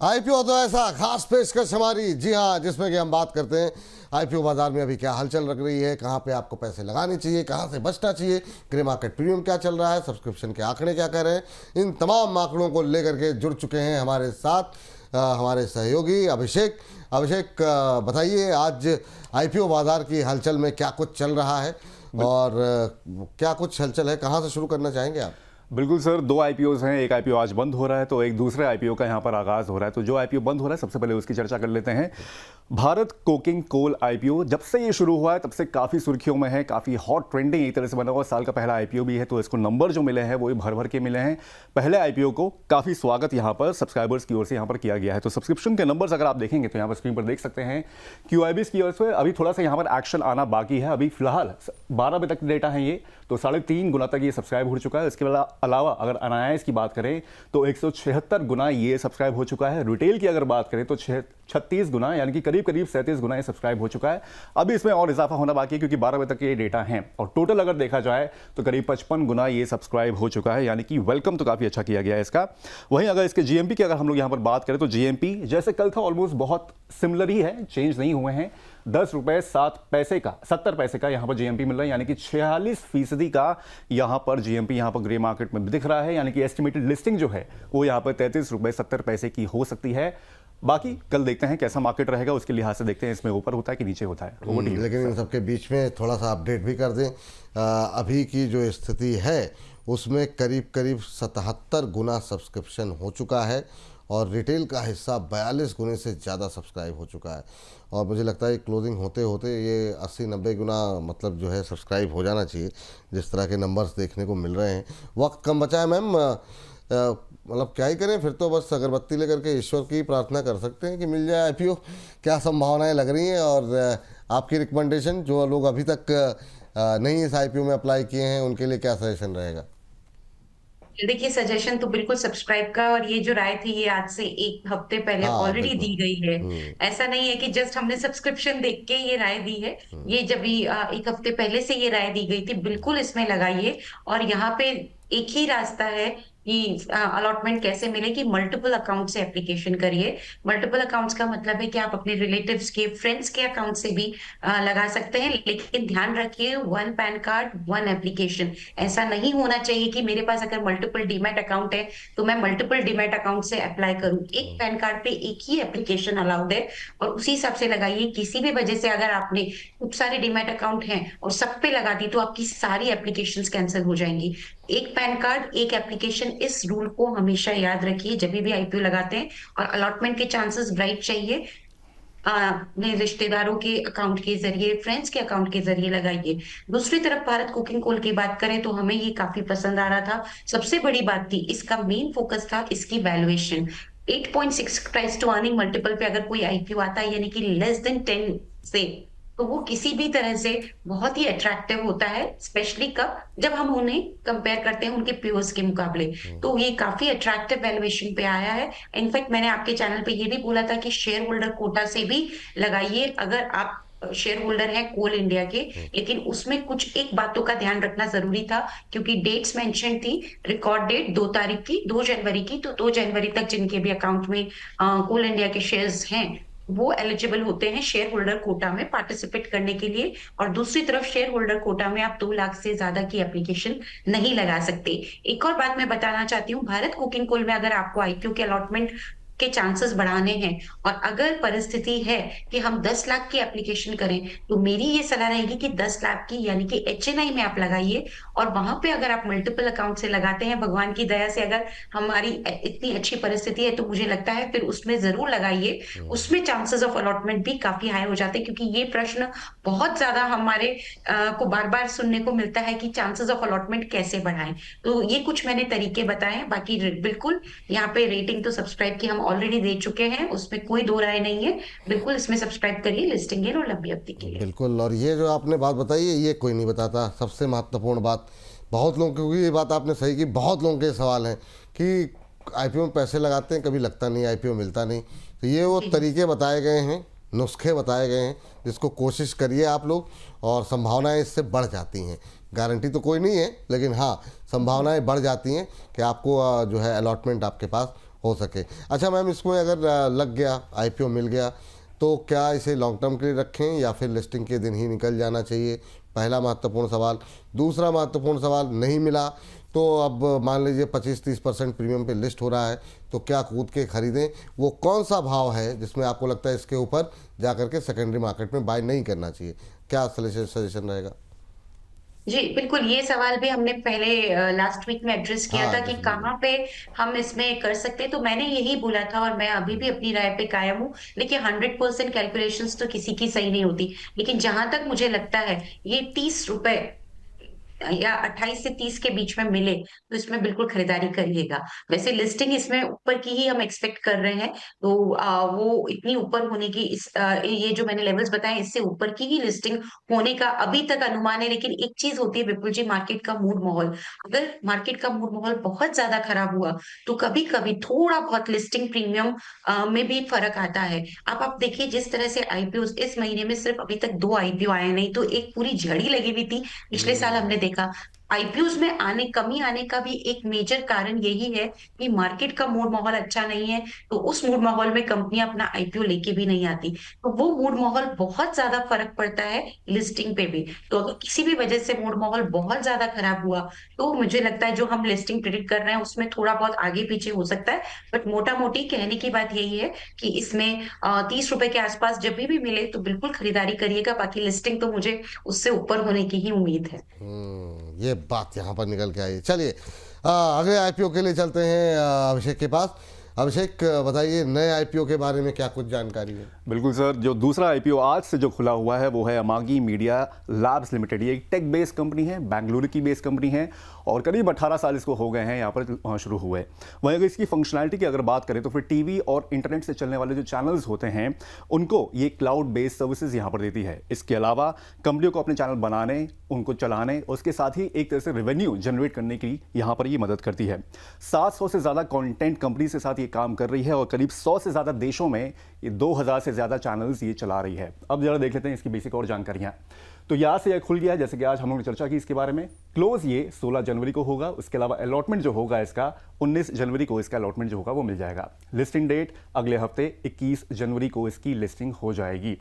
IPO तो ऐसा खास पेशकश हमारी, जी हाँ, जिसमें कि हम बात करते हैं आईपीओ बाजार में अभी क्या हलचल लग रही है, कहाँ पे आपको पैसे लगाने चाहिए, कहाँ से बचना चाहिए, ग्रे मार्केट प्रीमियम क्या चल रहा है, सब्सक्रिप्शन के आंकड़े क्या कह रहे हैं। इन तमाम आंकड़ों को लेकर के जुड़ चुके हैं हमारे साथ हमारे सहयोगी अभिषेक। बताइए आज आईपीओ बाजार की हलचल में क्या कुछ चल रहा है और क्या कुछ हलचल है, कहाँ से शुरू करना चाहेंगे आप? बिल्कुल सर, दो आईपीओज हैं। एक आईपीओ आज बंद हो रहा है तो एक दूसरे आईपीओ का यहाँ पर आगाज हो रहा है। तो जो आईपीओ बंद हो रहा है सबसे पहले उसकी चर्चा कर लेते हैं। भारत कोकिंग कोल आईपीओ जब से ये शुरू हुआ है तब से काफ़ी सुर्खियों में है, काफ़ी हॉट ट्रेंडिंग एक तरह से बना हुआ। साल का पहला आईपीओ भी है तो इसको नंबर जो मिले हैं वो भर भर के मिले हैं। पहले आईपीओ को काफ़ी स्वागत यहाँ पर सब्सक्राइबर्स की ओर से यहाँ पर किया गया है। तो सब्सक्रिप्शन के नंबर्स अगर आप देखेंगे तो यहाँ पर स्क्रीन पर देख सकते हैं क्यूआईबीज की ओर से अभी थोड़ा सा यहाँ पर एक्शन आना बाकी है। अभी फिलहाल 12 बजे तक डेटा है ये, तो 3.5 गुना तक ये सब्सक्राइब हो चुका है। इसके अलावा अगर अनायास की बात करें तो 176 गुना ये सब्सक्राइब हो चुका है। रिटेल की अगर बात करें तो 36 गुना यानी कि करीब 37 गुना ये सब्सक्राइब हो चुका है। अभी इसमें और इजाफा होना बाकी है क्योंकि 12 बजे तक ये डेटा है और टोटल अगर देखा जाए तो करीब 55 गुना ये सब्सक्राइब हो चुका है, यानी कि वेलकम तो काफी अच्छा किया गया है इसका। वहीं अगर इसके जीएमपी की अगर हम लोग यहां पर बात करें तो जीएमपी जैसे कल था ऑलमोस्ट बहुत सिमिलर ही है, चेंज नहीं हुए हैं। 10 रुपए 7 पैसे का 70 पैसे का यहां पर जीएमपी मिल रहा है, यानी कि 46% का यहां पर जीएमपी यहां पर ग्रे मार्केट में दिख रहा है। यानी कि एस्टिमेटेड लिस्टिंग जो है वो यहां पर 33 रुपए 70 पैसे की हो सकती है। बाकी कल देखते हैं कैसा मार्केट रहेगा, उसके लिहाज से देखते हैं इसमें ऊपर होता है कि नीचे होता है। लेकिन इन सबके बीच में थोड़ा सा अपडेट भी कर दें। अभी की जो स्थिति है उसमें करीब करीब 77 गुना सब्सक्रिप्शन हो चुका है और रिटेल का हिस्सा 42 गुने से ज़्यादा सब्सक्राइब हो चुका है। और मुझे लगता है क्लोजिंग होते होते ये 80-90 गुना मतलब जो है सब्सक्राइब हो जाना चाहिए, जिस तरह के नंबर्स देखने को मिल रहे हैं। वक्त कम बचा है मैम, मतलब क्या ही करें फिर तो बस अगरबत्ती लेकर के ईश्वर की प्रार्थना कर सकते हैं कि मिल जाए आईपीओ। क्या संभावनाएं लग रही हैं और आपकी रिकमेंडेशन, जो लोग अभी तक नहीं इस आईपीओ में अप्लाई किए हैं उनके लिए क्या सजेशन रहेगा? देखिए, सजेशन तो बिल्कुल सब्सक्राइब का, और ये जो राय थी ये आज से 1 हफ्ते पहले हाँ ऑलरेडी बिल्कुल। दी गई है। ऐसा नहीं है कि जस्ट हमने सब्सक्रिप्शन देख के ये राय दी है। ये जब भी 1 हफ्ते पहले से ये राय दी गई थी, बिल्कुल इसमें लगाइए। और यहाँ पे एक ही रास्ता है कि अलॉटमेंट कैसे मिले, कि मल्टीपल अकाउंट से एप्लीकेशन करिए। मल्टीपल अकाउंट्स का मतलब है कि आप अपने रिलेटिव्स के, फ्रेंड्स के अकाउंट से भी लगा सकते हैं, लेकिन ध्यान रखिए 1 पैन कार्ड 1 एप्लीकेशन। ऐसा नहीं होना चाहिए कि मेरे पास अगर मल्टीपल डीमैट अकाउंट है तो मैं मल्टीपल डीमैट अकाउंट से अप्लाई करूं। एक पैन कार्ड पे एक ही एप्लीकेशन अलाउड है और उसी हिसाब से लगाइए। किसी भी वजह से अगर आपने खूब सारे डीमैट अकाउंट हैं और सब पे लगा दी तो आपकी सारी एप्लीकेशंस कैंसिल हो जाएंगी। एक पैन कार्ड एक एप्लीकेशन, इस रूल को हमेशा याद रखिए जब भी आईपीओ लगाते हैं। और अलॉटमेंट के चांसेस ब्राइट चाहिए, अपने रिश्तेदारों के अकाउंट के जरिए, फ्रेंड्स के अकाउंट के जरिए लगाइए। दूसरी तरफ भारत कुकिंग कोल की बात करें तो हमें ये काफी पसंद आ रहा था। सबसे बड़ी बात थी, इसका मेन फोकस था इसकी valuation. 8.6 price to earning multiple पे अगर कोई आईपीओ आता है, यानी कि लेस देन 10 से, तो वो किसी भी तरह से बहुत ही अट्रैक्टिव होता है, स्पेशली कब, जब हम उन्हें कंपेयर करते हैं उनके पीओर्स के मुकाबले। तो ये काफी अट्रैक्टिव वैल्यूएशन पे आया है। इनफैक्ट मैंने आपके चैनल पे ये भी बोला था कि शेयर होल्डर कोटा से भी लगाइए अगर आप शेयर होल्डर है कोल इंडिया के। लेकिन उसमें कुछ एक बातों का ध्यान रखना जरूरी था, क्योंकि डेट्स मेंशन थी। रिकॉर्ड डेट 2 तारीख की, 2 जनवरी की, तो 2 जनवरी तक जिनके भी अकाउंट में कोल इंडिया के शेयर्स हैं वो एलिजिबल होते हैं शेयर होल्डर कोटा में पार्टिसिपेट करने के लिए। और दूसरी तरफ शेयर होल्डर कोटा में आप 2 लाख से ज्यादा की एप्लीकेशन नहीं लगा सकते। एक और बात मैं बताना चाहती हूँ, भारत कुकिंग कोल में अगर आपको आईपीओ के अलॉटमेंट के चांसेस बढ़ाने हैं और अगर परिस्थिति है कि हम 10 लाख की एप्लीकेशन करें, तो मेरी ये सलाह रहेगी कि 10 लाख की यानी कि एचएनआई में आप लगाइए। और वहां पे अगर आप मल्टीपल अकाउंट से लगाते हैं, भगवान की दया से अगर हमारी इतनी अच्छी परिस्थिति है, तो मुझे लगता है फिर उसमें जरूर लगाइए। उसमें चांसेस ऑफ अलॉटमेंट भी काफी हाई हो जाते हैं, क्योंकि ये प्रश्न बहुत ज्यादा हमारे को बार बार सुनने को मिलता है कि चांसेस ऑफ अलॉटमेंट कैसे बढ़ाएं। तो ये कुछ मैंने तरीके बताए हैं। बाकी बिल्कुल यहाँ पे रेटिंग तो सब्सक्राइब की हम ऑलरेडी दे चुके हैं, उसमें कोई दो राय नहीं है। बिल्कुल इसमें सब्सक्राइब करिए लिस्टिंग गेन और लंबी अवधि के लिए। बिल्कुल। और ये जो आपने बात बताई है ये कोई नहीं बताता, सबसे महत्वपूर्ण बात। बहुत लोगों, क्योंकि ये बात आपने सही की, बहुत लोगों के सवाल हैं कि आईपीओ में पैसे लगाते हैं, कभी लगता नहीं, आईपीओ मिलता नहीं। तो ये वो तरीके बताए गए हैं, नुस्खे बताए गए हैं, जिसको कोशिश करिए आप लोग और संभावनाएं इससे बढ़ जाती हैं। गारंटी तो कोई नहीं है, लेकिन हाँ संभावनाएं बढ़ जाती हैं कि आपको जो है अलॉटमेंट आपके पास हो सके। अच्छा मैम, इसमें अगर लग गया, आईपीओ मिल गया, तो क्या इसे लॉन्ग टर्म के लिए रखें या फिर लिस्टिंग के दिन ही निकल जाना चाहिए? पहला महत्वपूर्ण सवाल। दूसरा महत्वपूर्ण सवाल, नहीं मिला तो अब मान लीजिए 25-30% प्रीमियम पे लिस्ट हो रहा है, तो क्या कूद के खरीदें? वो कौन सा भाव है जिसमें आपको लगता है इसके ऊपर जा करके सेकेंडरी मार्केट में बाय नहीं करना चाहिए? क्या सजेशन रहेगा? जी, बिल्कुल, ये सवाल भी हमने पहले लास्ट वीक में एड्रेस किया हाँ, था कि डेफिनेटली। कहाँ पे हम इसमें कर सकते हैं, तो मैंने यही बोला था और मैं अभी भी अपनी राय पे कायम हूँ। देखिए 100% कैलकुलेशंस तो किसी की सही नहीं होती, लेकिन जहाँ तक मुझे लगता है, ये ₹30 या 28 से 30 के बीच में मिले, तो इसमें बिल्कुल खरीदारी करिएगा। वैसे लिस्टिंग इसमें ऊपर की ही हम एक्सपेक्ट कर रहे हैं, तो वो इतनी ऊपर होने की ये जो मैंने लेवल्स बताए, इससे ऊपर की ही लिस्टिंग होने का अभी तक अनुमान है। लेकिन एक चीज़ होती है विपुल जी, मार्केट का मूड माहौल। अगर मार्केट का मूड माहौल बहुत ज़्यादा खराब हुआ, तो कभी-कभी थोड़ा बहुत लिस्टिंग प्रीमियम में भी फ़र्क आता है। अब आप देखिए जिस तरह से आईपीओज़ इस महीने में सिर्फ अभी तक 2 आईपीओ आए, नहीं तो एक पूरी झड़ी लगी हुई थी। पिछले साल हमने देखा आईपीओज में कमी आने का भी एक मेजर कारण यही है कि मार्केट का मूड माहौल अच्छा नहीं है, तो उस मूड माहौल में कंपनियां अपना आईपीओ लेके भी नहीं आती। तो वो मूड माहौल बहुत ज्यादा फर्क पड़ता है लिस्टिंग पे भी। तो अगर किसी भी वजह से मूड माहौल बहुत ज्यादा खराब हुआ, तो मुझे लगता है जो हम लिस्टिंग प्रेडिक्ट कर रहे हैं उसमें थोड़ा बहुत आगे पीछे हो सकता है। बट मोटा मोटी कहने की बात यही है कि इसमें ₹30 के आसपास जब भी मिले तो बिल्कुल खरीदारी करिएगा। बाकी लिस्टिंग तो मुझे उससे ऊपर होने की ही उम्मीद है। ये बात यहाँ पर निकल के आई है। चलिए अगले आईपीओ के लिए चलते हैं अभिषेक के पास। अभिषेक, बताइए नए आईपीओ के बारे में क्या कुछ जानकारी है? बिल्कुल सर, जो दूसरा आईपीओ आज से जो खुला हुआ है वो है अमागी मीडिया लैब्स लिमिटेड। ये एक टेक बेस्ड कंपनी है, बेंगलुरु की बेस्ड कंपनी है और करीब 18 साल इसको हो गए हैं यहाँ पर शुरू हुए। वहीं अगर इसकी फंक्शनैलिटी की अगर बात करें तो फिर टीवी और इंटरनेट से चलने वाले जो चैनल्स होते हैं उनको ये क्लाउड बेस्ड सर्विसेज यहाँ पर देती है। इसके अलावा कंपनियों को अपने चैनल बनाने, उनको चलाने, उसके साथ ही एक तरह से रेवेन्यू जनरेट करने की यहाँ पर ये मदद करती है। 700 से ज़्यादा कंटेंट कंपनी के साथ ये काम कर रही है और करीब 100 से ज़्यादा देशों में ये 2000 से ज़्यादा चैनल्स ये चला रही है। अब जरा देख लेते हैं इसकी बेसिक और जानकारियाँ। तो यहाँ से यह खुल गया है, जैसे कि आज हम लोगों ने चर्चा की इसके बारे में। क्लोज ये 16 जनवरी को होगा। उसके अलावा अलॉटमेंट जो होगा इसका 19 जनवरी को इसका अलॉटमेंट जो होगा वो मिल जाएगा। लिस्टिंग डेट अगले हफ्ते 21 जनवरी को इसकी लिस्टिंग हो जाएगी।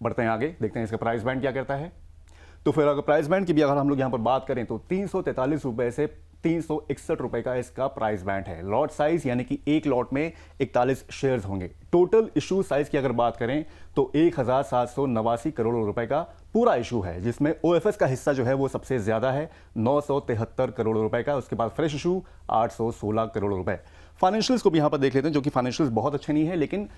बढ़ते हैं आगे, देखते हैं इसका प्राइस बैंड क्या करता है। तो फिर अगर प्राइस बैंड की भी अगर हम लोग यहाँ पर बात करें तो 343 रुपए से 361 रुपए का इसका प्राइस बैंड है। लॉट साइज यानी कि एक लॉट में 41 शेयर्स होंगे। टोटल इशू साइज की अगर बात करें तो 1789 करोड़ रुपए का पूरा इशू है, जिसमें ओएफएस का हिस्सा जो है वो सबसे ज्यादा है 973 करोड़ रुपए का। उसके बाद फ्रेश इशू 816 करोड़ रुपए। फाइनेंशियल्स को भी यहाँ पर देख लेते हैं, जो कि फाइनेंशियल्स बहुत अच्छे नहीं है, लेकिन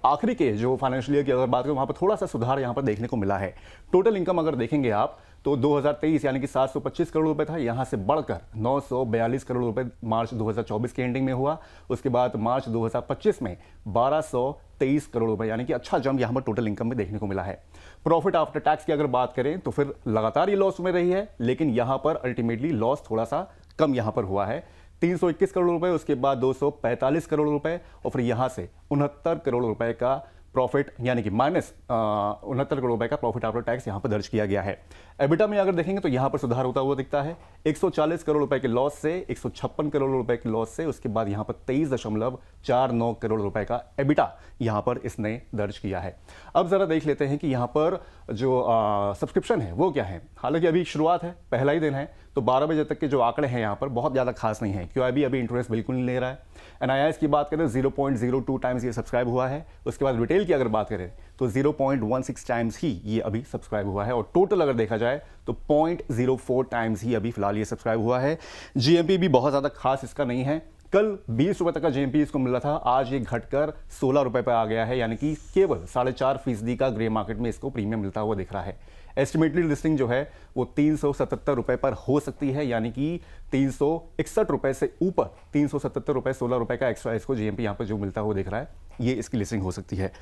आखिरी के जो फाइनेंशियल ईयर की अगर बात करें वहां पर थोड़ा सा सुधार यहां पर देखने को मिला है। टोटल इनकम अगर देखेंगे आप तो 2023 यानी कि 725 करोड़ रुपए था, यहां से बढ़कर 942 करोड़ रुपए मार्च 2024 के एंडिंग में हुआ। उसके बाद मार्च 2025 में 1223 करोड़ रुपए, यानी कि अच्छा जंप यहां पर टोटल इनकम में देखने को मिला है। प्रॉफिट आफ्टर टैक्स की अगर बात करें तो फिर लगातार ये लॉस में रही है, लेकिन यहां पर अल्टीमेटली लॉस थोड़ा सा कम यहां पर हुआ है, 321 करोड़ रुपए, उसके बाद 245 करोड़ रुपए और फिर यहां से 69 करोड़ रुपए का प्रॉफिट यानी कि माइनस 69 करोड़ रुपए का प्रॉफिट आफ्टर टैक्स यहां पर दर्ज किया गया है। एबिटा में अगर देखेंगे तो यहां पर सुधार होता हुआ दिखता है, 140 करोड़ रुपए के लॉस से 156 करोड़ रुपए के लॉस से उसके बाद यहां पर 23.49 करोड़ रुपए का एबिटा यहां पर इसने दर्ज किया है। अब जरा देख लेते हैं कि यहां पर जो सब्सक्रिप्शन है वो क्या है। हालांकि अभी शुरुआत है, पहला ही दिन है, तो 12 बजे तक के जो आंकड़े हैं यहां पर बहुत ज्यादा खास नहीं है, क्योंकि अभी इंटरेस्ट बिल्कुल नहीं ले रहा है। एनआईआईएस की बात करें 0.02 टाइम्स ये सब्सक्राइब हुआ है। उसके बाद रिटेल की अगर बात करें तो 0.16 टाइम्स ही ये अभी सब्सक्राइब हुआ है और टोटल अगर देखा जाए तो 0.04 टाइम्स ही अभी फिलहाल ये सब्सक्राइब हुआ है। जीएमपी भी बहुत ज्यादा खास इसका नहीं है। कल 20 रुपए तक का जीएमपी इसको मिल रहा था, आज ये घटकर 16 रुपए पर आ गया है, यानी कि केवल 4.5% का ग्रे मार्केट में इसको प्रीमियम मिलता हुआ दिख रहा है। एस्टिमेटली लिस्टिंग जो है वो 377 रुपए पर हो सकती है, यानी कि 361 रुपए से ऊपर 377 रुपए 16 रुपए का एक्स्ट्रा इसको जीएमपी यहाँ पर जो मिलता हुआ दिख रहा है, ये इसकी लिस्टिंग हो सकती है।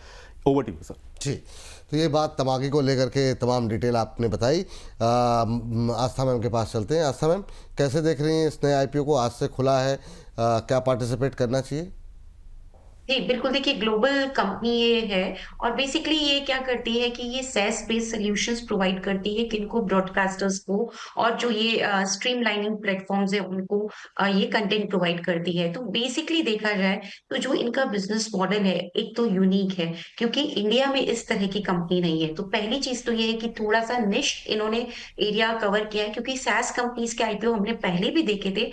Over to you sir. जी, तो ये बात तमागी को लेकर के तमाम डिटेल आपने बताई। आस्था मैम के पास चलते हैं। आस्था मैम, कैसे देख रही हैं इस नए आईपीओ को? आज से खुला है, क्या पार्टिसिपेट करना चाहिए? जी, बिल्कुल देखिए ग्लोबल कंपनी ये है और बेसिकली ये क्या करती है कि ये SaaS बेस्ड सॉल्यूशंस प्रोवाइड करती है किनको ब्रॉडकास्टर्स को और जो ये स्ट्रीमलाइनिंग प्लेटफॉर्म्स है उनको ये कंटेंट प्रोवाइड करती है। तो बेसिकली देखा जाए तो जो इनका बिजनेस मॉडल है एक तो यूनिक है क्योंकि इंडिया में इस तरह की कंपनी नहीं है। तो पहली चीज तो ये है कि थोड़ा-सा निश इन्होंने एरिया कवर किया है क्योंकि SaaS कंपनीज के आईपीओ हमने पहले भी देखे थे।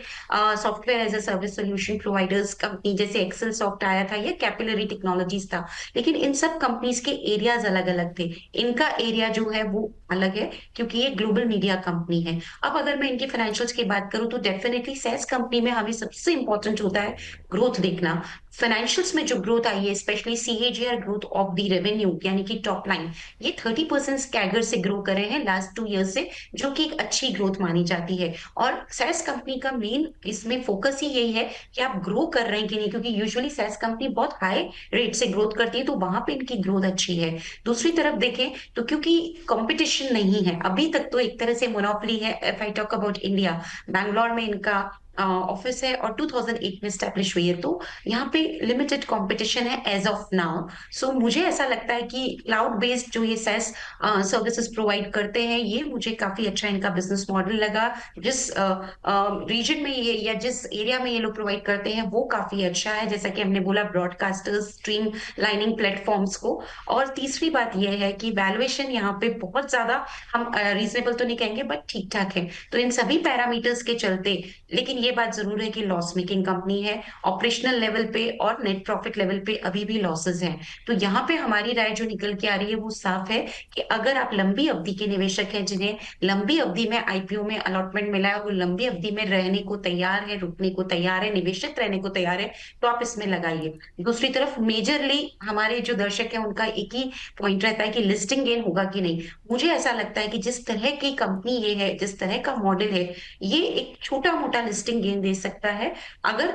Software as a service solution providers company जैसे एक्सेल सॉफ्ट आया था या कैपिलरी टेक्नोलॉजीज था। लेकिन इन सब कंपनीज के एरियाज अलग-अलग थे। इनका एरिया जो है वो अलग है क्योंकि ये ग्लोबल मीडिया कंपनी है। अब अगर मैं इनके फाइनेंशियल्स की बात करूँ तो डेफिनिटली SaaS कंपनी में हमें सबसे इम्पोर्टेंट होता है ग्रोथ देखना। फाइनेंशियल्स में जो ग्रोथ आई है specially CAGR growth of the revenue यानी कि टॉप लाइन ये 30% कैगर से ग्रो कर रहे हैं लास्ट 2 ईयर्स से जो कि एक अच्छी ग्रोथ मानी जाती है। और SaaS कंपनी का मेन इसमें फोकस ही यही है कि आप ग्रो कर रहे हैं कि नहीं क्योंकि यूजुअली SaaS कंपनी बहुत हाई रेट से ग्रोथ करती है तो वहां पे इनकी ग्रोथ अच्छी है। दूसरी तरफ देखें तो क्योंकि कंपटीशन नहीं है अभी तक तो एक तरह से मोनोपोली है if I talk about India Bangalore में इनका ऑफिस है और 2008 में स्टैब्लिश हुई है तो यहाँ पे लिमिटेड कंपटीशन है एज ऑफ नाउ। सो मुझे ऐसा लगता है कि क्लाउड बेस्ड जो ये SaaS सर्विसेज प्रोवाइड करते हैं ये मुझे काफी अच्छा इनका बिजनेस मॉडल लगा। जिस रीजन में ये या जिस एरिया में ये लोग प्रोवाइड करते हैं वो काफी अच्छा है जैसा कि हमने बोला ब्रॉडकास्टर्स स्ट्रीम लाइनिंग प्लेटफॉर्म्स को। और तीसरी बात यह है कि वैल्यूएशन यहाँ पे बहुत ज्यादा हम रीजनेबल तो नहीं कहेंगे बट ठीक ठाक है। तो इन सभी पैरामीटर्स के चलते लेकिन ये बात जरूर है कि लॉस मेकिंग कंपनी है ऑपरेशनल लेवल पे और नेट प्रॉफिट लेवल पे अभी भी लॉसेस हैं। तो यहाँ पे हमारी राय जो निकल के आ रही है वो साफ है कि अगर आप लंबी अवधि के निवेशक हैं जिन्हें लंबी अवधि में आईपीओ में अलॉटमेंट मिला है वो लंबी अवधि में रहने को तैयार है रुकने को तैयार है निवेशक रहने को तैयार है तो आप इसमें लगाइए। दूसरी तरफ मेजरली हमारे जो दर्शक है उनका एक ही पॉइंट रहता है कि लिस्टिंग गेन होगा कि नहीं। मुझे ऐसा लगता है कि जिस तरह की कंपनी ये है जिस तरह का मॉडल है ये एक छोटा मोटा लिस्टिंग गेन दे सकता है अगर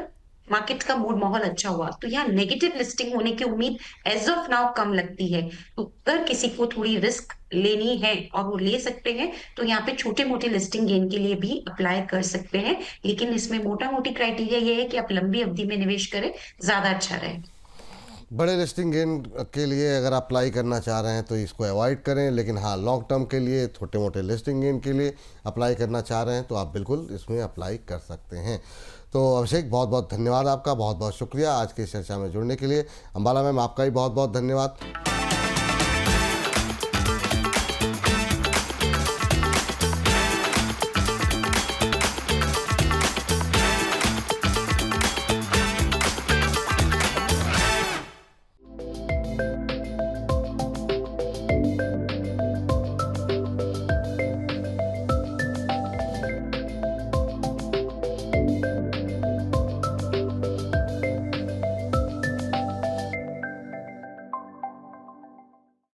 मार्केट का मूड माहौल अच्छा हुआ। तो यहाँ नेगेटिव लिस्टिंग होने की उम्मीद एज ऑफ नाउ कम लगती है। तो अगर किसी को थोड़ी रिस्क लेनी है और वो ले सकते हैं तो यहाँ पे छोटे मोटे लिस्टिंग गेन के लिए भी अप्लाई कर सकते हैं। लेकिन इसमें मोटा मोटी क्राइटेरिया ये है कि आप लंबी अवधि में निवेश करें ज्यादा अच्छा रहे। बड़े लिस्टिंग गेन के लिए अगर आप अप्लाई करना चाह रहे हैं तो इसको अवॉइड करें, लेकिन हाँ लॉन्ग टर्म के लिए छोटे मोटे लिस्टिंग गेन के लिए अप्लाई करना चाह रहे हैं तो आप बिल्कुल इसमें अप्लाई कर सकते हैं। तो अभिषेक बहुत बहुत धन्यवाद आपका, बहुत बहुत शुक्रिया आज की इस चर्चा में जुड़ने के लिए। अंबाला मैम आपका भी बहुत बहुत धन्यवाद।